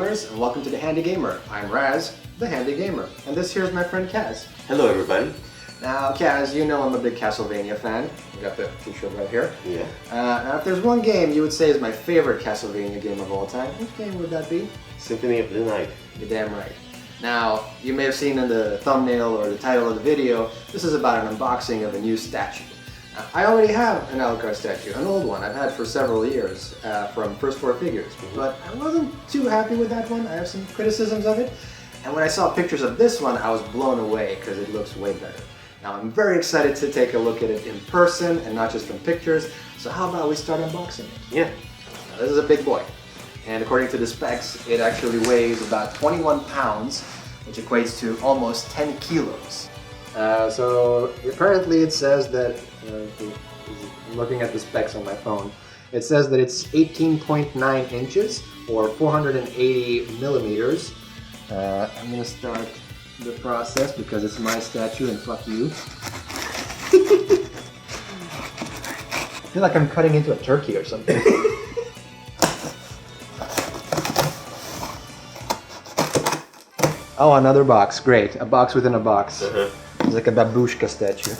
Gamers, and welcome to the Handi-Gamer. I'm Raz, the Handi-Gamer, and this here is my friend Kaz. Hello everybody. Now Kaz, you know I'm a big Castlevania fan. We got the t-shirt right here. Yeah. Now if there's one game you would say is my favorite Castlevania game of all time, which game would that be? Symphony of the Night. You're damn right. Now, you may have seen in the thumbnail or the title of the video, this is about an unboxing of a new statue. I already have an Alucard statue, an old one I've had for several years from First Four Figures, but I wasn't too happy with that one. I have some criticisms of it, and when I saw pictures of this one, I was blown away because it looks way better. Now I'm very excited to take a look at it in person and not just from pictures, so how about we start unboxing it? Yeah. Now, this is a big boy, and according to the specs, it actually weighs about 21 pounds, which equates to almost 10 kilos. So apparently it says that, I'm looking at the specs on my phone, it says that it's 18.9 inches or 480 millimeters. I'm going to start the process because it's my statue and fuck you. I feel like I'm cutting into a turkey or something. Oh, another box. Great. A box within a box. It's like a babushka statue.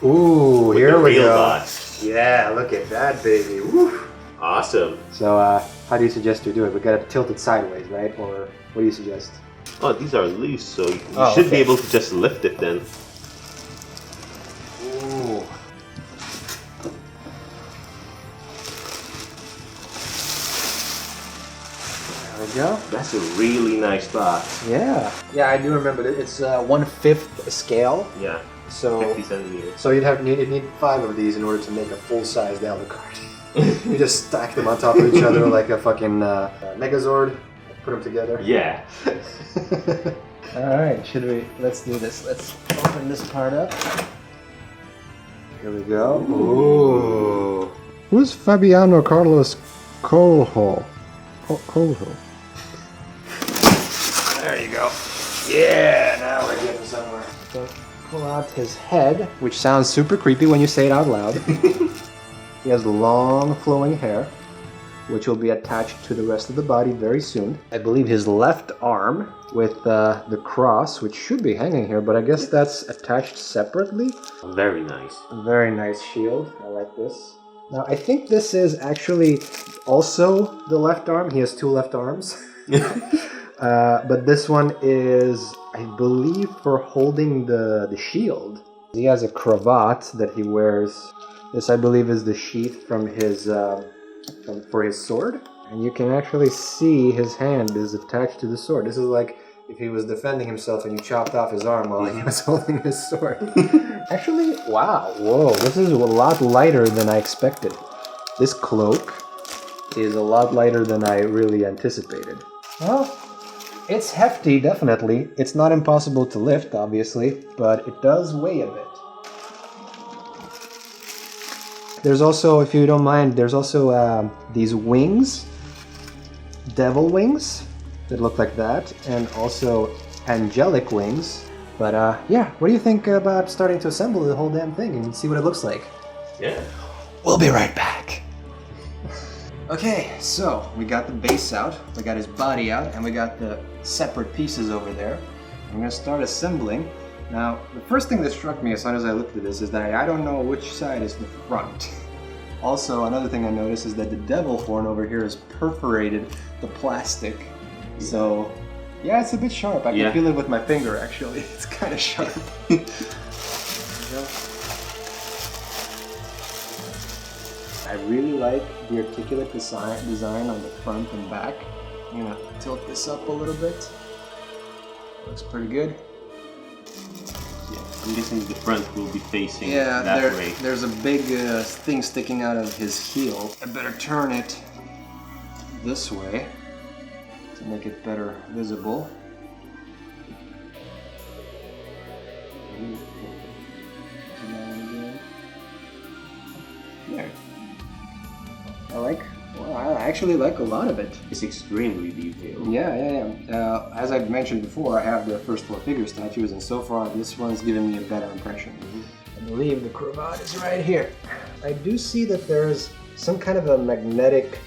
Ooh, here we go. Box. Yeah, look at that baby. Woo. Awesome. So, how do you suggest we do it? We gotta tilt it sideways, right? Or what do you suggest? Oh, these are loose, so you should be able to just lift it then. Ooh. There we go. That's a really nice box. Yeah. Yeah, I do remember it. It's 1/5 scale. Yeah. So 50 centimeters. So you'd need 5 of these in order to make a full-sized Alucard. You just stack them on top of each other like a fucking Megazord. Put them together. Yeah. All right, let's do this. Let's open this part up. Here we go. Ooh. Who's Fabiano Carlos Coelho? Coelho. There you go. Yeah, now we're getting somewhere. So pull out his head, which sounds super creepy when you say it out loud. He has long flowing hair, which will be attached to the rest of the body very soon. I believe his left arm with the cross, which should be hanging here, but I guess that's attached separately. Very nice. Very nice shield. I like this. Now, I think this is actually also the left arm. He has 2 left arms. But this one is, I believe, for holding the shield. He has a cravat that he wears. This, I believe, is the sheath from his for his sword. And you can actually see his hand is attached to the sword. This is like if he was defending himself and you chopped off his arm while he was holding his sword. Actually, wow, whoa, this is a lot lighter than I expected. This cloak is a lot lighter than I really anticipated. Well, it's hefty, definitely. It's not impossible to lift, obviously, but it does weigh a bit. There's also, if you don't mind, there's also these wings, devil wings, that look like that, and also angelic wings. But yeah, what do you think about starting to assemble the whole damn thing and see what it looks like? Yeah. We'll be right back. Okay, so we got the base out, we got his body out, and we got the separate pieces over there. I'm gonna start assembling. Now, the first thing that struck me as soon as I looked at this is that I don't know which side is the front. Also, another thing I noticed is that the devil horn over here is perforated the plastic. So, yeah, it's a bit sharp. I can feel it with my finger, actually. It's kind of sharp. There we go. I really like the articulate design on the front and back. I'm gonna tilt this up a little bit. Looks pretty good. Yeah, I'm guessing the front will be facing that way. There's a big thing sticking out of his heel. I better turn it this way to make it better visible. There. I actually like a lot of it. It's extremely detailed. Yeah. As I've mentioned before, I have the First Four Figure statues, and so far this one's given me a better impression. I believe the cravat is right here. I do see that there's some kind of a magnetic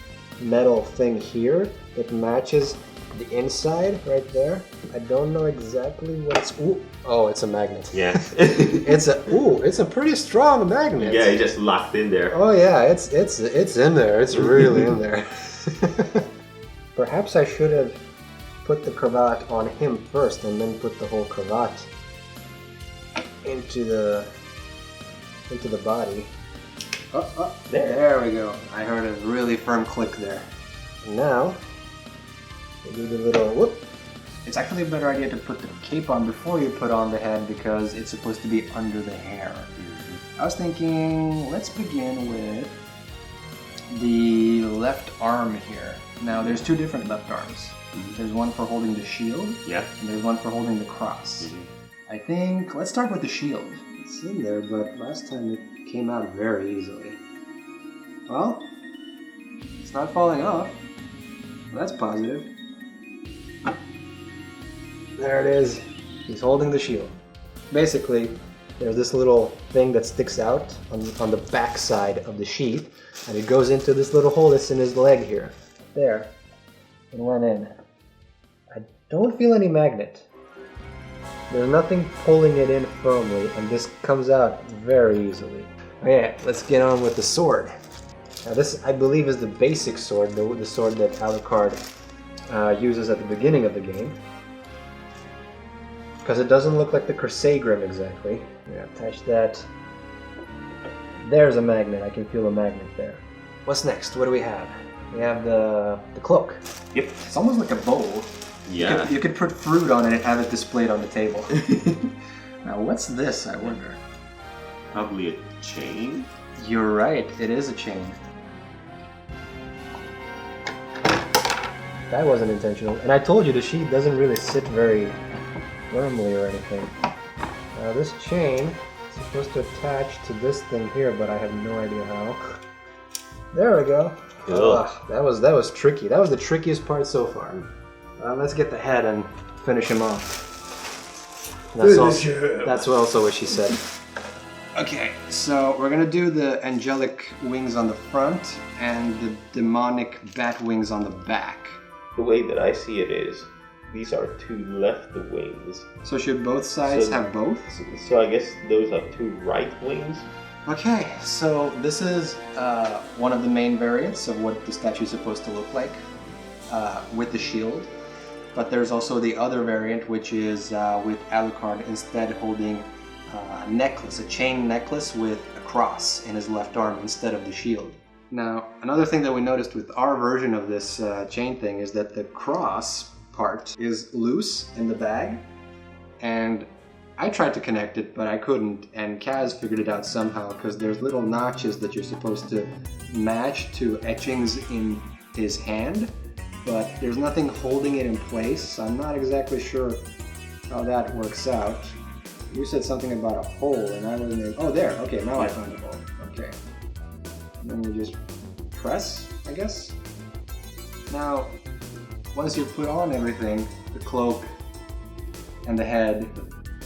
metal thing here that matches the inside right there. I don't know exactly what it's. Ooh, oh, it's a magnet. Yeah. It's a pretty strong magnet. Yeah, it just locked in there. Oh yeah, it's in there. It's really in there. Perhaps I should have put the cravat on him first and then put the whole cravat into the body. Oh, there we go. I heard a really firm click there. And now, we do the little whoop. It's actually a better idea to put the cape on before you put on the head because it's supposed to be under the hair. I was thinking, let's begin with the left arm here. Now, there's two different left arms. There's one for holding the shield, and there's one for holding the cross. I think, let's start with the shield. It's in there, but last time it came out very easily. Well, it's not falling off. That's positive. There it is. He's holding the shield. Basically, there's this little thing that sticks out on the back side of the sheath, and it goes into this little hole that's in his leg here. There. It went in. I don't feel any magnet. There's nothing pulling it in firmly, and this comes out very easily. Okay, let's get on with the sword. Now this, I believe, is the basic sword, the sword that Alucard uses at the beginning of the game. Because it doesn't look like the Crusaegrim exactly. Yeah, attach that. There's a magnet, I can feel a magnet there. What's next? What do we have? We have the cloak. Yep. It's almost like a bowl. Yeah. You could put fruit on it and have it displayed on the table. Now what's this, I wonder? Probably a chain? You're right, it is a chain. That wasn't intentional. And I told you the sheet doesn't really sit very firmly or anything. Now this chain is supposed to attach to this thing here, but I have no idea how. There we go. That was tricky. That was the trickiest part so far. Let's get the head and finish him off. That's also what she said. Okay, so we're gonna do the angelic wings on the front and the demonic bat wings on the back. The way that I see it is, these are two left wings. So should both sides have both? So I guess those are two right wings? Okay, so this is one of the main variants of what the statue is supposed to look like with the shield. But there's also the other variant, which is with Alucard instead holding a necklace, a chain necklace with a cross in his left arm instead of the shield. Now, another thing that we noticed with our version of this chain thing is that the cross part is loose in the bag, and I tried to connect it, but I couldn't, and Kaz figured it out somehow because there's little notches that you're supposed to match to etchings in his hand, but there's nothing holding it in place, so I'm not exactly sure how that works out. You said something about a hole, and I wasn't able... Oh, there! Okay, now I found a hole. Okay. And then you just press, I guess? Now, once you put on everything, the cloak and the head,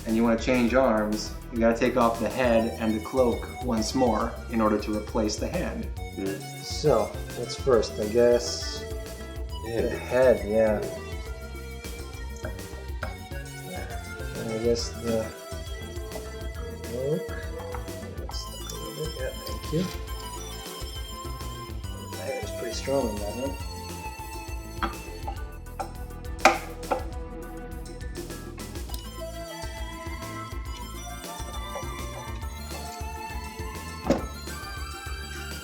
and you want to change arms, you gotta take off the head and the cloak once more in order to replace the hand. So, what's first? I guess... the head, yeah. And I guess the cloak. Let's stuck a little bit. Yeah, thank you. It's pretty strong in that one.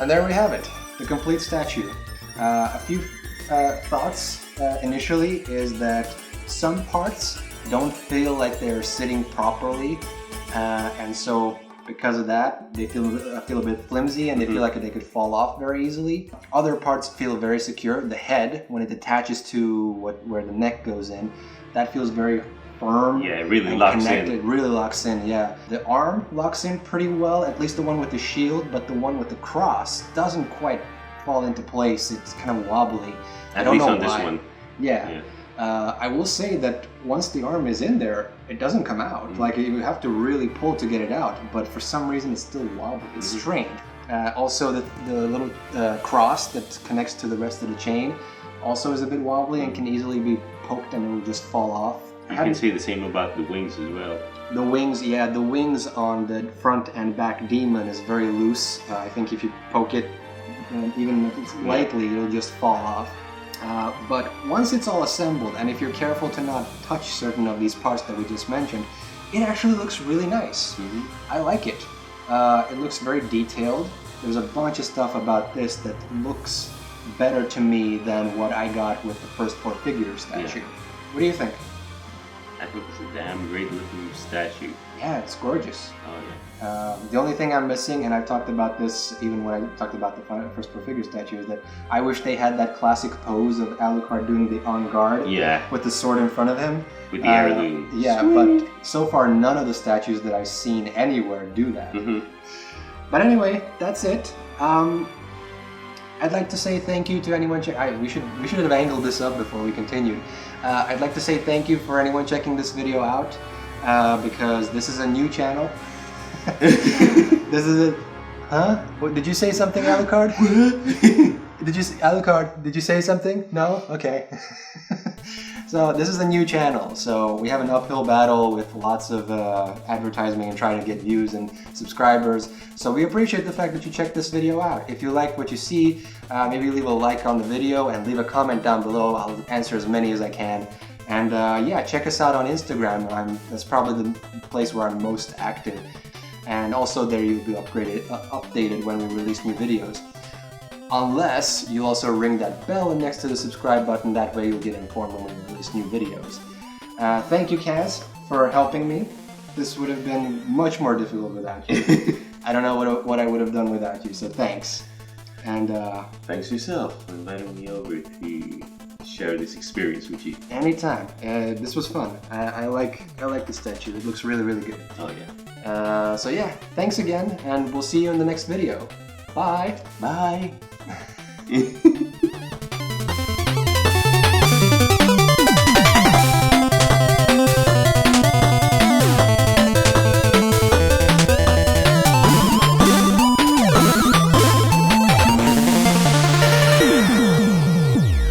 And there we have it, the complete statue. A few thoughts initially is that some parts don't feel like they're sitting properly, and so because of that they feel a bit flimsy and they feel like they could fall off very easily. Other parts feel very secure. The head, when it attaches to where the neck goes in, that feels very firm. Yeah, it really locks in. It really locks in, yeah. The arm locks in pretty well, at least the one with the shield, but the one with the cross doesn't quite fall into place. It's kind of wobbly. I don't know why. At least on this one. Yeah. I will say that once the arm is in there, it doesn't come out. Like, you have to really pull to get it out, but for some reason it's still wobbly. It's strained. Also, the little cross that connects to the rest of the chain also is a bit wobbly and can easily be poked and it will just fall off. You can say the same about the wings as well. The wings, yeah, the wings on the front and back demon is very loose. I think if you poke it, even if it's lightly, it'll just fall off. But once it's all assembled, and if you're careful to not touch certain of these parts that we just mentioned, it actually looks really nice. I like it. It looks very detailed. There's a bunch of stuff about this that looks better to me than what I got with the first 4 figure statue. Yeah. What do you think? I think it's a damn great looking statue. Yeah, it's gorgeous. Oh yeah. The only thing I'm missing, and I've talked about this even when I talked about the first 4 figure statue, is that I wish they had that classic pose of Alucard doing the on guard with the sword in front of him. With the heirloom. Yeah, Sweet. but so far none of the statues that I've seen anywhere do that. But anyway, that's it. I'd like to say thank you to anyone. We should have angled this up before we continued. I'd like to say thank you for anyone checking this video out because this is a new channel. This is a What, did you say something, Alucard? Alucard, did you say something? No? Okay. So this is a new channel, so we have an uphill battle with lots of advertising and trying to get views and subscribers. So we appreciate the fact that you checked this video out. If you like what you see, maybe leave a like on the video and leave a comment down below. I'll answer as many as I can. And yeah, check us out on Instagram. That's probably the place where I'm most active. And also there you'll be updated when we release new videos. Unless you also ring that bell next to the subscribe button, that way you'll get informed when we release new videos. Thank you, Kaz, for helping me. This would have been much more difficult without you. I don't know what I would have done without you, so thanks. And thanks yourself for inviting me over to share this experience with you. Anytime. This was fun. I like the statue. It looks really, really good. Oh yeah. So yeah, thanks again, and we'll see you in the next video. Bye. Bye.